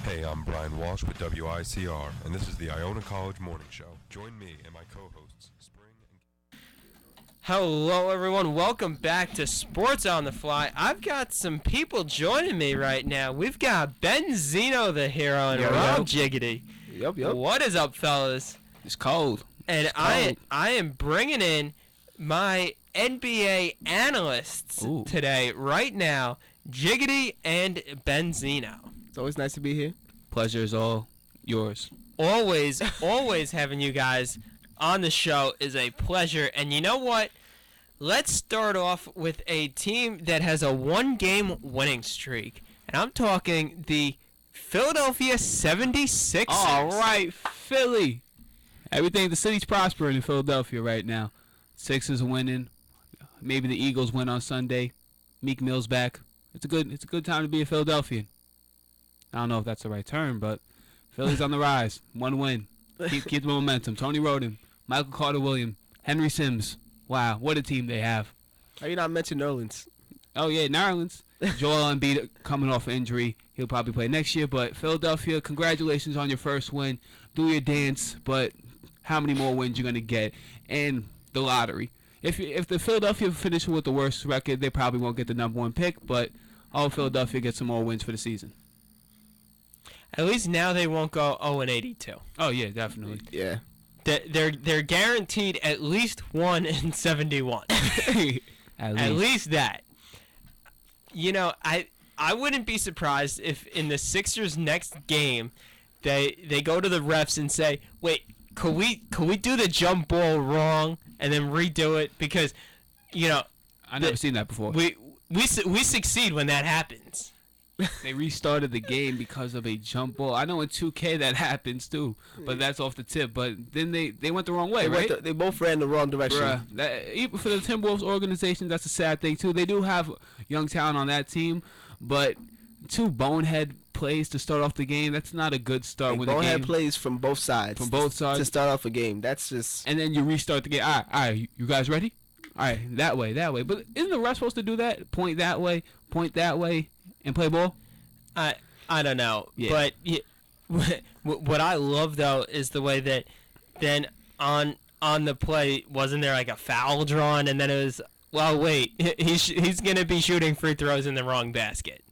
Hey, I'm Brian Walsh with WICR, and this is the Iona College Morning Show. Join me and my co-hosts, Spring and... Hello, everyone. Welcome back to Sports on the Fly. I've got some people joining me right now. We've got Ben Zeno, the hero, and Rob Jiggity. Yep. What is up, fellas? It's cold. And I am bringing in my NBA analysts today, right now, Jiggity and Ben Zeno. It's always nice to be here. Pleasure is all yours. Always having you guys on the show is a pleasure. And you know what? Let's start off with a team that has a one-game winning streak. And I'm talking the Philadelphia 76ers. All right, Philly. Everything, the city's prospering in Philadelphia right now. Sixers winning. Maybe the Eagles win on Sunday. Meek Mill's back. It's a good time to be a Philadelphian. I don't know if that's the right term, but Philly's on the rise. One win. Keep the momentum. Tony Roden, Michael Carter-Williams, Henry Sims. Wow, what a team they have. How you not mention New Orleans? Oh, yeah, New Orleans. Joel Embiid coming off an injury. He'll probably play next year. But Philadelphia, congratulations on your first win. Do your dance, but how many more wins you're going to get? And the lottery. If the Philadelphia finish with the worst record, they probably won't get the number one pick. But all Philadelphia gets some more wins for the season. At least now they won't go 0-82. Oh, yeah, definitely. Yeah. They're guaranteed at least 1-71. At least that. You know, I wouldn't be surprised if in the Sixers' next game they go to the refs and say, "Wait, could we do the jump ball wrong and then redo it?" Because, you know, I've never seen that before. We succeed when that happens. They restarted the game because of a jump ball. I know in 2K that happens too, but that's off the tip. But then they went the wrong way, right? They both ran the wrong direction. Even for the Timberwolves organization, that's a sad thing too. They do have young talent on that team, but two bonehead plays to start off the game, that's not a good start. When bonehead plays from both sides. From both sides. To start off a game. That's just... And then you restart the game. All right, you guys ready? All right, that way. But isn't the ref supposed to do that? Point that way, and play ball? I don't know. Yeah. But what I love, though, is the way that then on the play, wasn't there like a foul drawn, and then it was, well, wait, he's going to be shooting free throws in the wrong basket.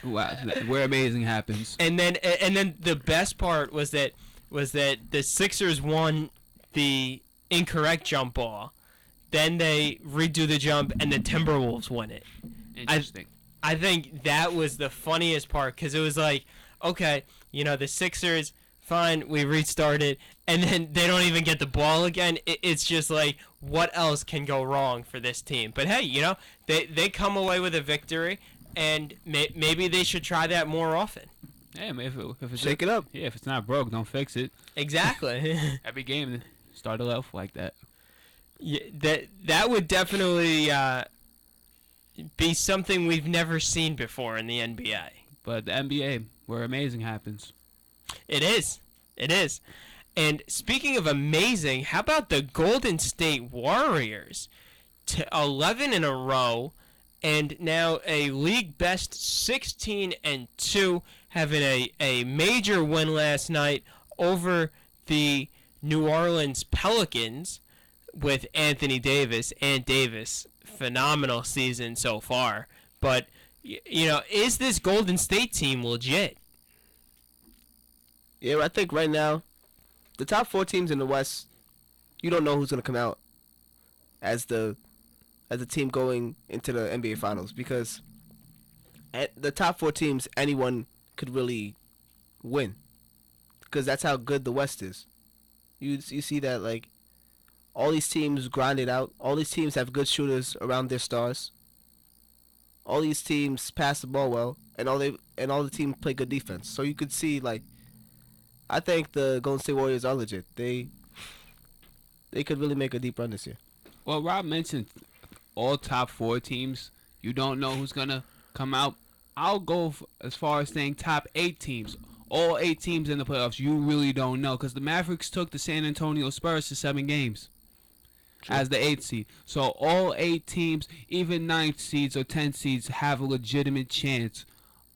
Wow, where amazing happens. And then the best part was that the Sixers won the incorrect jump ball. Then they redo the jump, and the Timberwolves win it. Interesting. I think that was the funniest part, because it was like, okay, you know, the Sixers, fine, we restarted, and then they don't even get the ball again. It's just like, what else can go wrong for this team? But hey, you know, they come away with a victory, and maybe they should try that more often. Yeah, if it's shake it up. Yeah, if it's not broke, don't fix it. Exactly. Every game, start it off like that. Yeah, that would definitely be something we've never seen before in the NBA. But the NBA, where amazing happens. It is. And speaking of amazing, how about the Golden State Warriors? 11 in a row, and now a league best 16-2, having a major win last night over the New Orleans Pelicans with Anthony Davis. And Davis, phenomenal season so far. But, you know, is this Golden State team legit? Yeah, I think right now, the top four teams in the West, you don't know who's going to come out as the team going into the NBA Finals, because at the top four teams, anyone could really win, because that's how good the West is. You see that, like, all these teams grind it out. All these teams have good shooters around their stars. All these teams pass the ball well, and all the teams play good defense. So you could see, like, I think the Golden State Warriors are legit. They could really make a deep run this year. Well, Rob mentioned all top four teams. You don't know who's going to come out. I'll go as far as saying top 8 teams. All 8 teams in the playoffs, you really don't know, because the Mavericks took the San Antonio Spurs to 7 games. True. As the 8th seed. So all 8 teams, even 9th seeds or 10th seeds, have a legitimate chance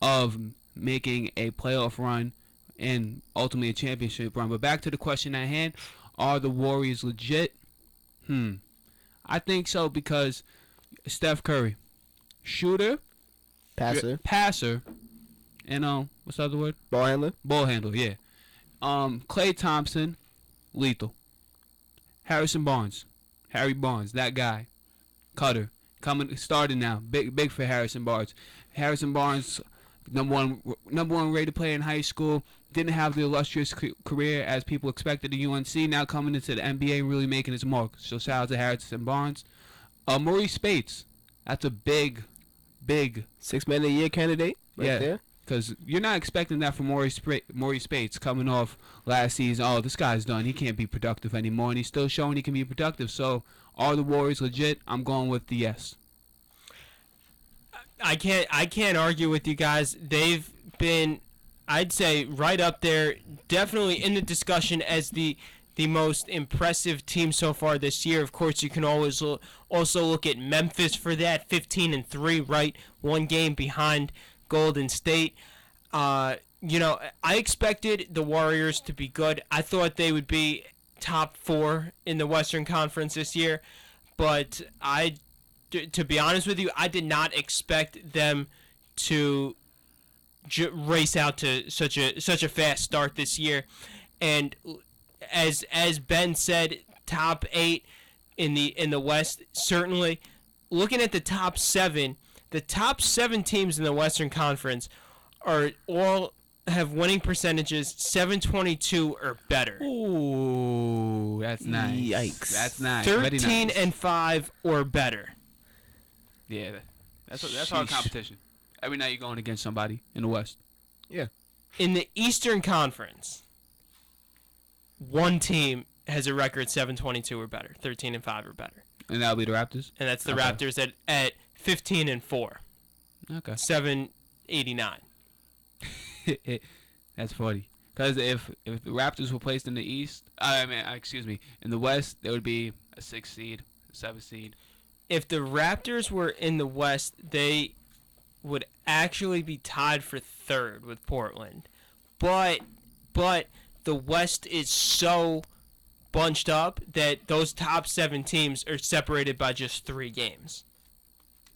of making a playoff run and ultimately a championship run. But back to the question at hand, are the Warriors legit? I think so because Steph Curry, shooter, passer, and what's the other word? Ball handler. Ball handler, yeah. Klay Thompson, lethal. Harry Barnes, that guy. Cutter, starting now. Big for Harrison Barnes. Harrison Barnes, number one rated player in high school. Didn't have the illustrious career as people expected at UNC. Now coming into the NBA, really making his mark. So shout out to Harrison Barnes. Maurice Spates, that's a big 6 Man of the Year candidate right there. Because you're not expecting that from Maurice Spates coming off last season. Oh, this guy's done. He can't be productive anymore, and he's still showing he can be productive. So, are the Warriors legit? I'm going with the yes. I can't argue with you guys. They've been, I'd say, right up there, definitely in the discussion as the most impressive team so far this year. Of course, you can always also look at Memphis for that, 15-3, right? One game behind Golden State. I expected the Warriors to be good. I thought they would be top 4 in the Western Conference this year, but to be honest with you, I did not expect them to race out to such a fast start this year. And as Ben said, top 8 in the West. Certainly, looking at the top 7. The top 7 teams in the Western Conference are all have winning percentages 722 or better. Ooh, that's nice. Yikes. That's nice. 13-5 or better. Yeah, that's hard competition. Every night you're going against somebody in the West. Yeah. In the Eastern Conference, one team has a record 722 or better, 13-5 or better. And that'll be the Raptors? And that's the Raptors at 15-4. Okay. 789. That's funny. Because if the Raptors were placed in the East, in the West, they would be a 6th seed, a 7th seed. If the Raptors were in the West, they would actually be tied for 3rd with Portland. But the West is so bunched up that those top 7 teams are separated by just 3 games.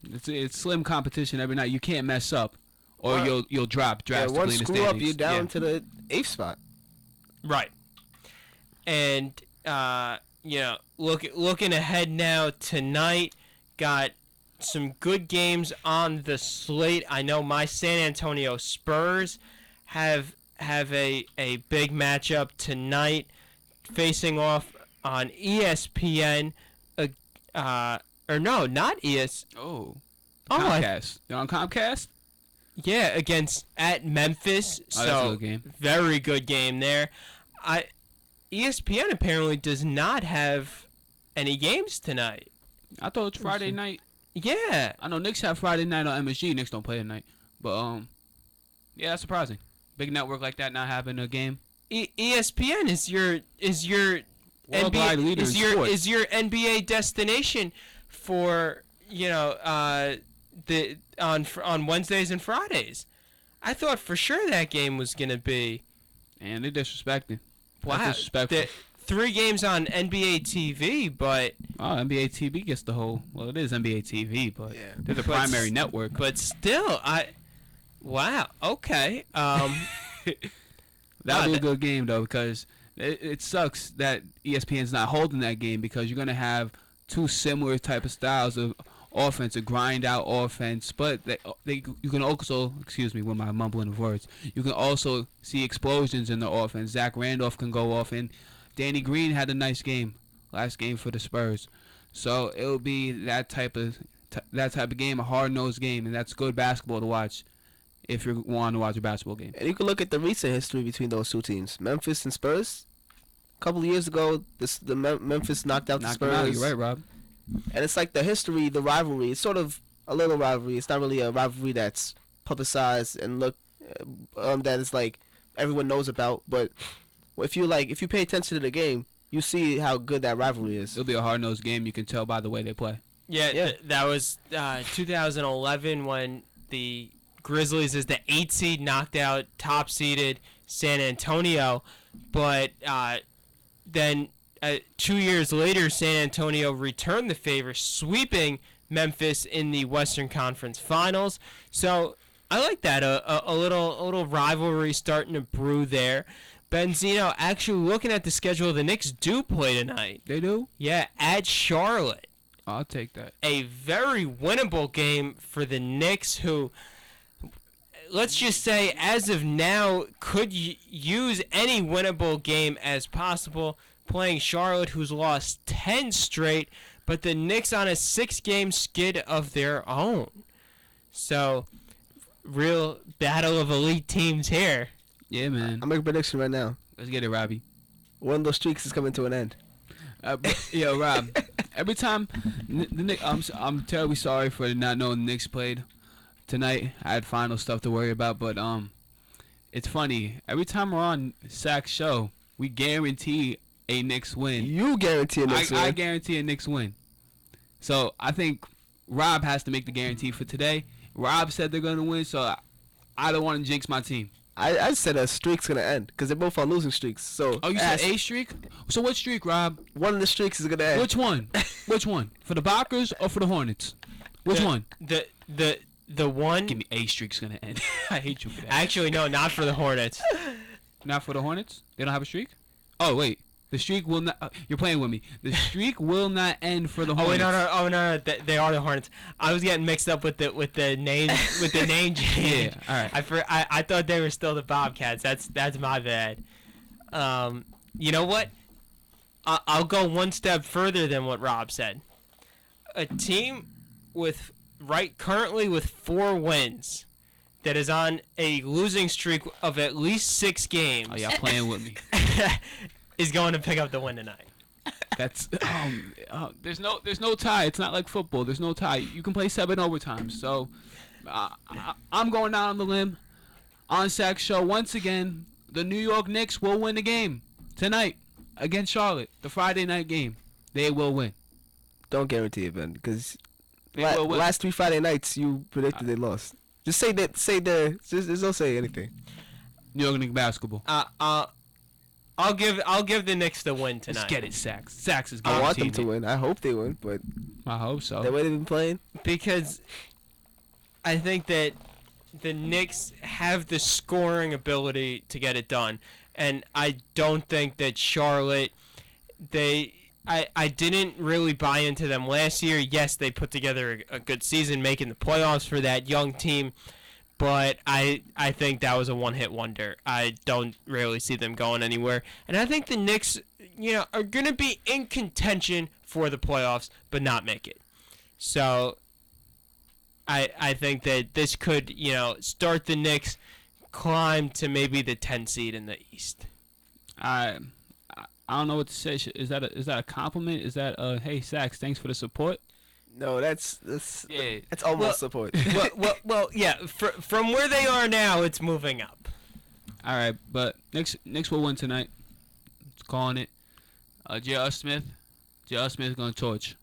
It's slim competition every night. You can't mess up, or you'll drop drastically one in the screw standings. up, you're down to the 8th spot. Right. And looking ahead now tonight, got some good games on the slate. I know my San Antonio Spurs have a big matchup tonight, facing off on ESPN. Or no, not ES. Oh, Comcast. They're on Comcast? Yeah, at Memphis. Oh, that's a good game. Very good game there. ESPN apparently does not have any games tonight. I thought it was Friday night. Yeah. I know Knicks have Friday night on MSG. Knicks don't play tonight. But, yeah, that's surprising. Big network like that not having a game. ESPN is your Worldwide NBA, leader in sports. is your NBA destination for on Wednesdays and Fridays. I thought for sure that game was gonna be. And they're disrespecting. Wow, That's disrespectful. 3 games on NBA TV, but NBA TV gets the whole. Well, it is NBA TV, but they're the primary network. But still, wow, okay. That'll be a good game though, because it sucks that ESPN's not holding that game, because you're gonna have 2 similar type of styles of offense, a grind out offense, but you can also, excuse me with my mumbling of words, you can also see explosions in the offense. Zach Randolph can go off, and Danny Green had a nice game last game for the Spurs. So it'll be that type of game, a hard-nosed game, and that's good basketball to watch if you're wanting to watch a basketball game. And you can look at the recent history between those 2 teams, Memphis and Spurs. A couple of years ago, Memphis knocked out the Spurs. Out. You're right, Rob. And it's like the history, the rivalry. It's sort of a little rivalry. It's not really a rivalry that's publicized and that is like everyone knows about. But if you pay attention to the game, you see how good that rivalry is. It'll be a hard-nosed game. You can tell by the way they play. Yeah. That was 2011 when the Grizzlies as the 8 seed, knocked out top seeded San Antonio, but then 2 years later, San Antonio returned the favor, sweeping Memphis in the Western Conference Finals. So I like that, a little rivalry starting to brew there. Benzino, actually looking at the schedule, the Knicks do play tonight. They do? Yeah, at Charlotte. I'll take that. A very winnable game for the Knicks, who, let's just say, as of now, could use any winnable game as possible. Playing Charlotte, who's lost 10 straight, but the Knicks on a 6-game skid of their own. So, real battle of elite teams here. Yeah, man. I'll make a prediction right now. Let's get it, Robbie. One of those streaks is coming to an end. Yo, Rob. Every time the Knicks, I'm terribly sorry for not knowing the Knicks played tonight. I had final stuff to worry about, but it's funny. Every time we're on Sack's show, we guarantee a Knicks win. You guarantee a Knicks win. I guarantee a Knicks win. So I think Rob has to make the guarantee for today. Rob said they're gonna win, so I don't want to jinx my team. I said a streak's gonna end because they're both on losing streaks. So Oh, you said a streak? So what streak, Rob? one of the streaks is gonna end. Which one? Which one? For the Bakers or for the Hornets? Which one? The one. Give me a streak's gonna end. I hate you for that. Actually, no, not for the Hornets. Not for the Hornets? They don't have a streak? Oh, wait. The streak will not... you're playing with me. The streak will not end for the Hornets. Oh wait, no. They are the Hornets. I was getting mixed up with the name change. Yeah, all right. I thought they were still the Bobcats. That's my bad. You know what? I'll go one step further than what Rob said. A team with currently with 4 wins that is on a losing streak of at least 6 games. Oh, y'all playing with me. is going to pick up the win tonight. That's there's no tie. It's not like football. There's no tie. You can play 7 overtimes. So I'm going out on the limb on Sack's show once again. The New York Knicks will win the game tonight against Charlotte. The Friday night game. They will win. Don't guarantee it, Ben, because They will win. last 3 Friday nights you predicted they lost. Just say that. Just don't say anything. New York Knicks basketball. I'll give the Knicks the win tonight. Let's get it, Sacks. Sacks is I guaranteed. want them to win. I hope they win, but I hope so. the way they've been playing, because I think that the Knicks have the scoring ability to get it done, and I don't think that Charlotte. I didn't really buy into them last year. Yes, they put together a good season, making the playoffs for that young team. But I think that was a one-hit wonder. I don't really see them going anywhere. And I think the Knicks, are going to be in contention for the playoffs, but not make it. So I think that this could, start the Knicks climb to maybe the 10 seed in the East. I don't know what to say. Is that a compliment? Is that hey Sacks, thanks for the support? no, that's Yeah. that's almost support. well, yeah. From where they are now, it's moving up. All right, but Knicks will win tonight. Just calling it. J.R. Smith is gonna torch.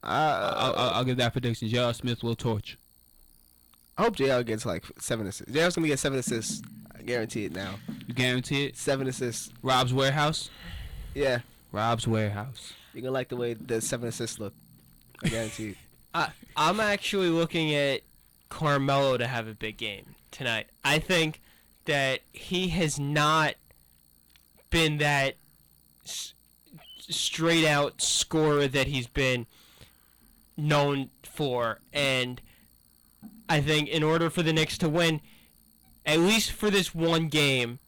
I'll give that prediction. J.R. Smith will torch. I hope JR gets like 7 assists. JR's gonna get 7 assists. I guarantee it now. You guarantee it? 7 assists. Rob's Warehouse. Yeah, Rob's Warehouse. you're gonna like the way the 7 assists look. I guarantee it. I'm actually looking at Carmelo to have a big game tonight. I think that he has not been that straight out scorer that he's been known for, and I think in order for the Knicks to win, at least for this one game,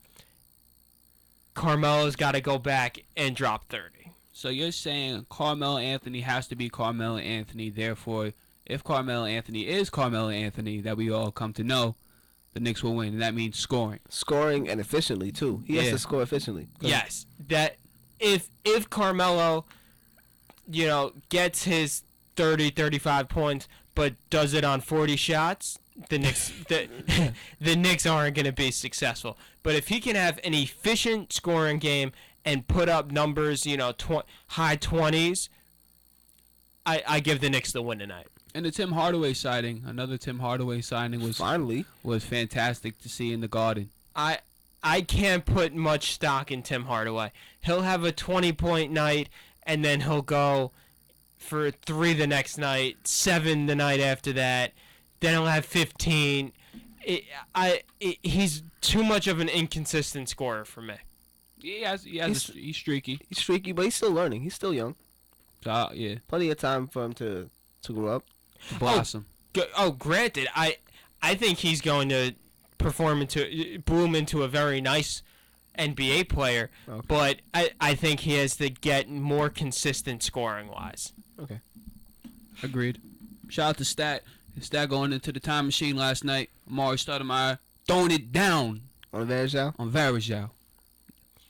Carmelo's got to go back and drop 30. So you're saying Carmelo Anthony has to be Carmelo Anthony. Therefore, if Carmelo Anthony is Carmelo Anthony that we all come to know, the Knicks will win, and that means scoring. Scoring and efficiently too. He has Yeah. to score efficiently. Yes, that if Carmelo, gets his 30, 35 points, but does it on 40 shots, the Knicks the Knicks aren't going to be successful. But if he can have an efficient scoring game and put up numbers, high 20s, I give the Knicks the win tonight. And the Tim Hardaway signing, another Tim Hardaway signing Finally. was fantastic to see in the Garden. I can't put much stock in Tim Hardaway. He'll have a 20-point night, and then he'll go for 3 the next night, 7 the night after that. Then he'll have 15. He's too much of an inconsistent scorer for me. He's streaky. He's streaky, but he's still learning. He's still young. So, yeah, Plenty of time for him to grow up. blossom. Granted, I think he's going to bloom into a very nice NBA player, Okay. but I think he has to get more consistent scoring wise. Okay. Agreed. Shout out to Stat. Stat going into the time machine last night. Amari Stoudemire throwing it down On Varejao? on Varejao.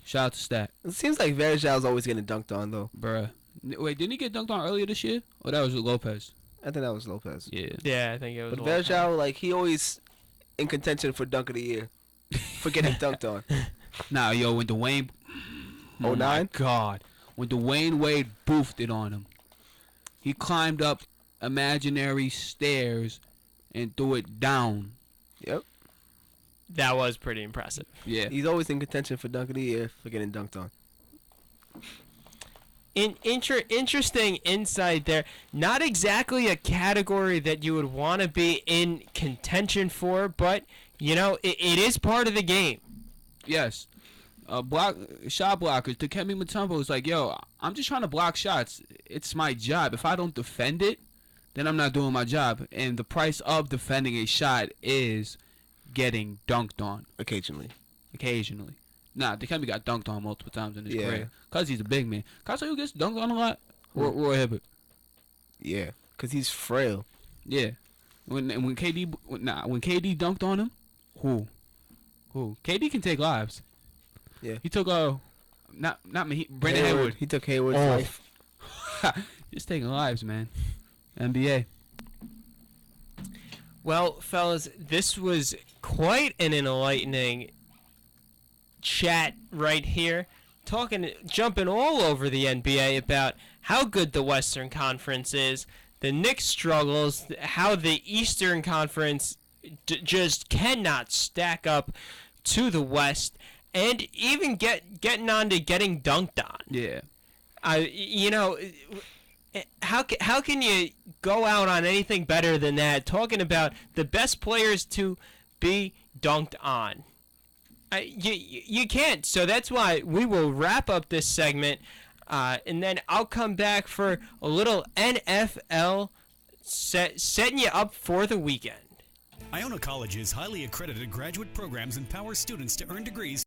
Shout out to Stat. It seems like Varejao's always getting dunked on, though. Bruh. Wait, didn't he get dunked on earlier this year? Or that was with Lopez? I think that was Lopez. Yeah. Yeah, I think it was. But Varejao, like, he always in contention for dunk of the year. For getting dunked on. Nah, yo, when Dwayne... Oh, my 09? God. When Dwayne Wade boofed it on him. He climbed up imaginary stairs and threw it down. Yep. That was pretty impressive. Yeah. He's always in contention for dunk of the year for getting dunked on. Interesting insight there. Not exactly a category that you would want to be in contention for, but it is part of the game. Yes. Shot blockers. Dikembe Mutombo is like, yo, I'm just trying to block shots. It's my job. If I don't defend it, then I'm not doing my job. And the price of defending a shot is getting dunked on Occasionally. occasionally. Nah, Dikembe got dunked on multiple times in his Yeah. career. Because he's a big man. Can I say who gets dunked on a lot? Roy Hibbert. Yeah. Because he's frail. Yeah. When KD dunked on him, who? KD can take lives. Yeah. He took not me. Brandon Hayward. He took Hayward's Oh. life. Just taking lives, man. NBA. Well, fellas, this was quite an enlightening chat right here. Jumping all over the NBA about how good the Western Conference is, the Knicks' struggles, how the Eastern Conference just cannot stack up to the West, and even getting on to getting dunked on. Yeah. How can you go out on anything better than that? Talking about the best players to be dunked on. You can't. So that's why we will wrap up this segment, and then I'll come back for a little NFL setting you up for the weekend. Iona College's highly accredited graduate programs empower students to earn degrees